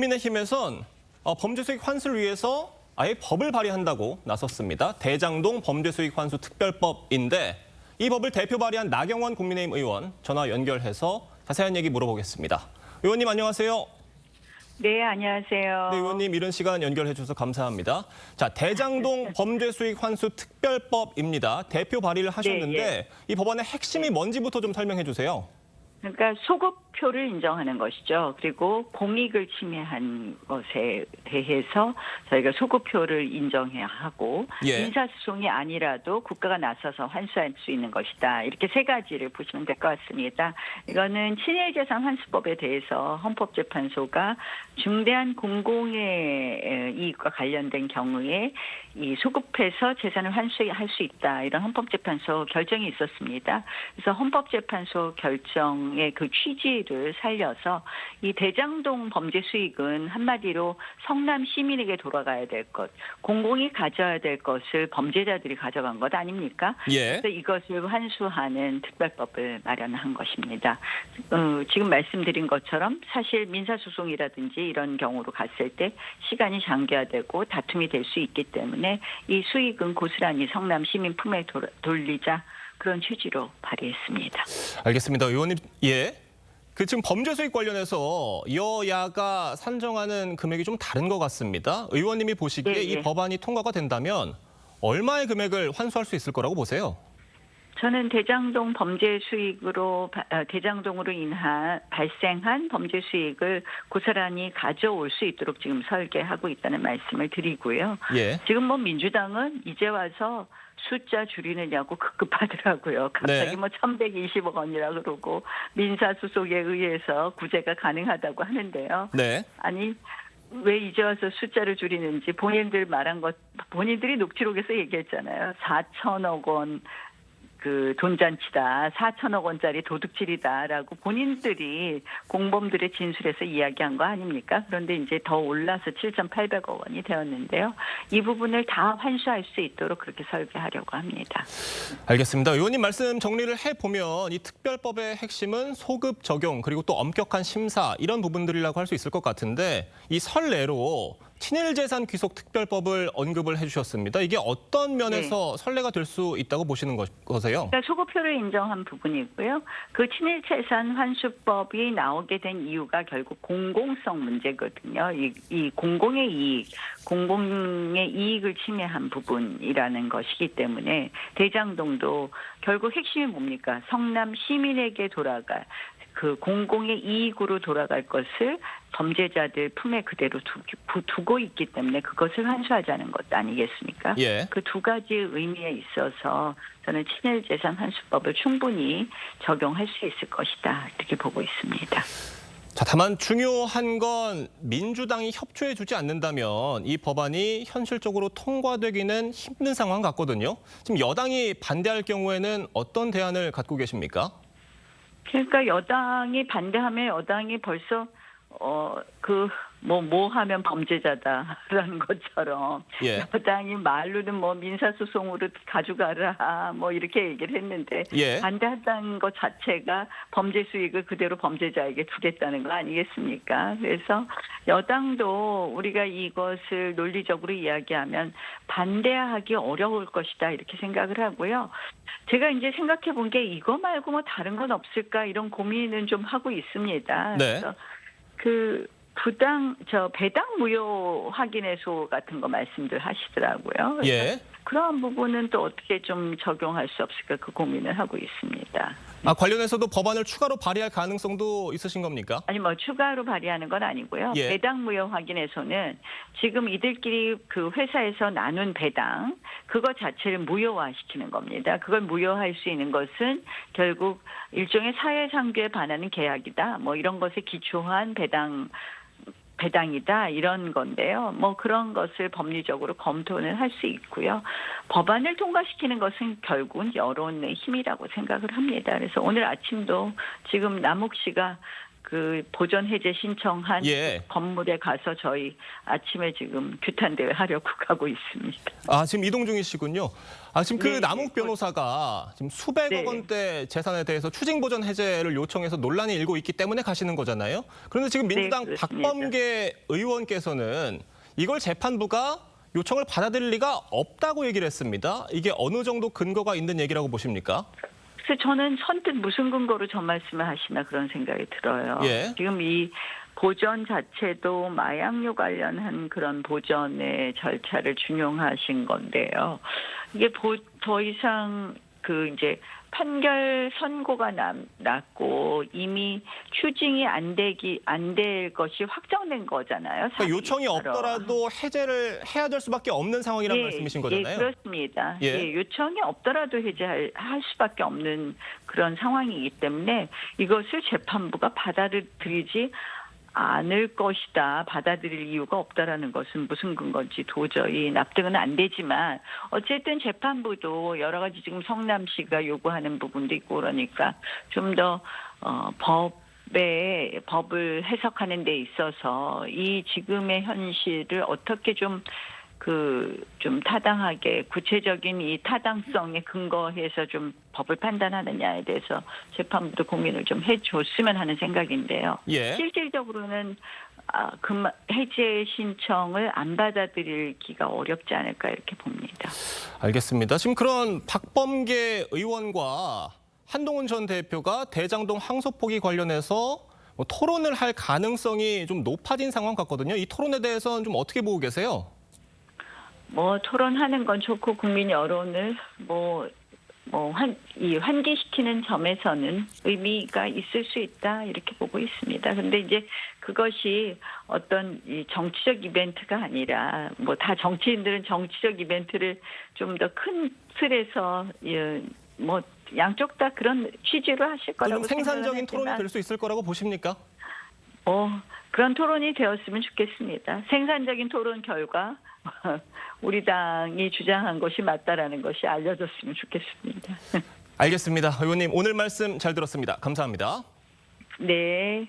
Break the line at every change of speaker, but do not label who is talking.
국민의힘에선 범죄수익 환수를 위해서 아예 법을 발의한다고 나섰습니다. 대장동 범죄수익 환수 특별법인데 이 법을 대표 발의한 나경원 국민의힘 의원 전화 연결해서 자세한 얘기 물어보겠습니다. 의원님 안녕하세요.
네, 안녕하세요.
네, 의원님 이런 시간 연결해 주셔서 감사합니다. 자, 대장동 범죄수익 환수 특별법입니다. 대표 발의를 하셨는데 이 법안의 핵심이 뭔지부터 좀 설명해 주세요.
그러니까 소급표를 인정하는 것이죠. 그리고 공익을 침해한 것에 대해서 저희가 소급표를 인정해야 하고 민사소송이 아니라도 국가가 나서서 환수할 수 있는 것이다. 이렇게 세 가지를 보시면 될 것 같습니다. 이거는 친일재산 환수법에 대해서 헌법재판소가 중대한 공공의 이익과 관련된 경우에 이 소급해서 재산을 환수할 수 있다. 이런 헌법재판소 결정이 있었습니다. 그래서 헌법재판소 결정의 그 취지를 살려서 이 대장동 범죄 수익은 한마디로 성남 시민에게 돌아가야 될 것, 공공이 가져야 될 것을 범죄자들이 가져간 것 아닙니까? 그래서 이것을 환수하는 특별법을 마련한 것입니다. 지금 말씀드린 것처럼 사실 민사소송이라든지 이런 경우로 갔을 때 시간이 장기화되고 다툼이 될 수 있기 때문에 이 수익은 고스란히 성남 시민 품에 돌리자 그런 취지로 발의했습니다.
알겠습니다. 의원님, 그 지금 범죄 수익 관련해서 여야가 산정하는 금액이 좀 다른 것 같습니다. 의원님이 보시기에 이 법안이 통과가 된다면 얼마의 금액을 환수할 수 있을 거라고 보세요?
저는 대장동 범죄 수익으로 대장동으로 인한 발생한 범죄 수익을 고스란히 가져올 수 있도록 지금 설계하고 있다는 말씀을 드리고요. 지금 민주당은 이제 와서 숫자 줄이느냐고 급급하더라고요. 갑자기 1120억 원이라 그러고 민사소송에 의해서 구제가 가능하다고 하는데요. 아니 왜 이제 와서 숫자를 줄이는지 본인들 말한 것 본인들이 녹취록에서 얘기했잖아요. 4천억 원 그 돈잔치다. 4천억 원짜리 도둑질이다라고 본인들이 공범들의 진술에서 이야기한 거 아닙니까? 그런데 이제 더 올라서 7,800억 원이 되었는데요. 이 부분을 다 환수할 수 있도록 그렇게 설계하려고 합니다.
알겠습니다. 의원님 말씀 정리를 해보면 이 특별법의 핵심은 소급 적용 그리고 또 엄격한 심사 이런 부분들이라고 할 수 있을 것 같은데 이 선례로 친일재산 귀속 특별법을 언급을 해주셨습니다. 이게 어떤 면에서 선례가 될 수 있다고 보시는 거세요?
그러니까 소급표를 인정한 부분이고요. 그 친일재산 환수법이 나오게 된 이유가 결국 공공성 문제거든요. 이 공공의 이익, 공공의 이익을 침해한 부분이라는 것이기 때문에 대장동도 결국 핵심이 뭡니까? 성남 시민에게 돌아갈 그 공공의 이익으로 돌아갈 것을 범죄자들 품에 그대로 두고 있기 때문에 그것을 환수하자는 것 아니겠습니까? 그 두 가지 의미에 있어서 저는 친일재산 환수법을 충분히 적용할 수 있을 것이다 이렇게 보고 있습니다.
자, 다만 중요한 건 민주당이 협조해 주지 않는다면 이 법안이 현실적으로 통과되기는 힘든 상황 같거든요. 지금 여당이 반대할 경우에는 어떤 대안을 갖고 계십니까?
그러니까 여당이 반대하면 여당이 벌써 뭐 하면 범죄자다라는 것처럼 여당이 말로는 민사소송으로 가져가라 이렇게 얘기를 했는데 반대한다는 것 자체가 범죄 수익을 그대로 범죄자에게 두겠다는 거 아니겠습니까? 그래서 여당도 우리가 이것을 논리적으로 이야기하면 반대하기 어려울 것이다 이렇게 생각을 하고요. 제가 이제 생각해 본 게 이거 말고 다른 건 없을까 이런 고민은 좀 하고 있습니다. 그래서 배당 무효 확인해소 같은 거 말씀들 하시더라고요. 그런 부분은 또 어떻게 좀 적용할 수 없을까 그 고민을 하고 있습니다.
관련해서도 법안을 추가로 발의할 가능성도 있으신 겁니까?
아니 추가로 발의하는 건 아니고요. 배당 무효 확인에서는 지금 이들끼리 그 회사에서 나눈 배당 그거 자체를 무효화시키는 겁니다. 그걸 무효할 수 있는 것은 결국 일종의 사회상규에 반하는 계약이다. 이런 것에 기초한 배당이다 이런 건데요. 그런 것을 법리적으로 검토는 할 수 있고요. 법안을 통과시키는 것은 결국은 여론의 힘이라고 생각을 합니다. 그래서 오늘 아침도 지금 남욱 씨가 그 보전 해제 신청한
예.
건물에 가서 저희 아침에 지금 규탄 대회 하려고 가고 있습니다.
아, 지금 이동 중이시군요. 아, 지금 그
네,
남욱 변호사가 지금 수백억
네.
원대 재산에 대해서 추징 보전 해제를 요청해서 논란이 일고 있기 때문에 가시는 거잖아요. 그런데 지금 민주당
네, 그렇습니다.
박범계 의원께서는 이걸 재판부가 요청을 받아들일 리가 없다고 얘기를 했습니다. 이게 어느 정도 근거가 있는 얘기라고 보십니까?
그래서 저는 선뜻 무슨 근거로 저 말씀을 하시나 그런 생각이 들어요.
예.
지금 이 보전 자체도 마약류 관련한 그런 보전의 절차를 준용하신 건데요. 이게 더 이상 그 이제 판결 선고가 났고 이미 추징이 안 될 것이 확정된 거잖아요.
그러니까 요청이
사실대로.
없더라도 해제를 해야 될 수밖에 없는 상황이라는 말씀이신 거잖아요.
예, 그렇습니다.
예.
예, 요청이 없더라도 해제할 수밖에 없는 그런 상황이기 때문에 이것을 재판부가 받아들이지 않을 것이다. 받아들일 이유가 없다라는 것은 무슨 근거인지 도저히 납득은 안 되지만 어쨌든 재판부도 여러 가지 지금 성남시가 요구하는 부분도 있고 그러니까 좀 더 법을 해석하는 데 있어서 이 지금의 현실을 어떻게 좀 타당하게 구체적인 이 타당성에 근거해서 좀 법을 판단하느냐에 대해서 재판부도 고민을 좀 해줬으면 하는 생각인데요.
예.
실질적으로는 해제 신청을 안 받아들이기가 어렵지 않을까 이렇게 봅니다.
알겠습니다. 지금 그런 박범계 의원과 한동훈 전 대표가 대장동 항소 포기 관련해서 토론을 할 가능성이 좀 높아진 상황 같거든요. 이 토론에 대해서는 좀 어떻게 보고 계세요?
토론하는 건 좋고 국민 여론을 환기시키는 점에서는 의미가 있을 수 있다 이렇게 보고 있습니다. 그런데 이제 그것이 어떤 이 정치적 이벤트가 아니라 다 정치인들은 정치적 이벤트를 좀 더 큰 틀에서 양쪽 다 그런 취지로 하실 거라고
생산적인 토론이
생각하지만
될 수 있을 거라고 보십니까?
그런 토론이 되었으면 좋겠습니다. 생산적인 토론 결과 우리 당이 주장한 것이 맞다라는 것이 알려졌으면 좋겠습니다.
알겠습니다. 의원님 오늘 말씀 잘 들었습니다. 감사합니다.
네.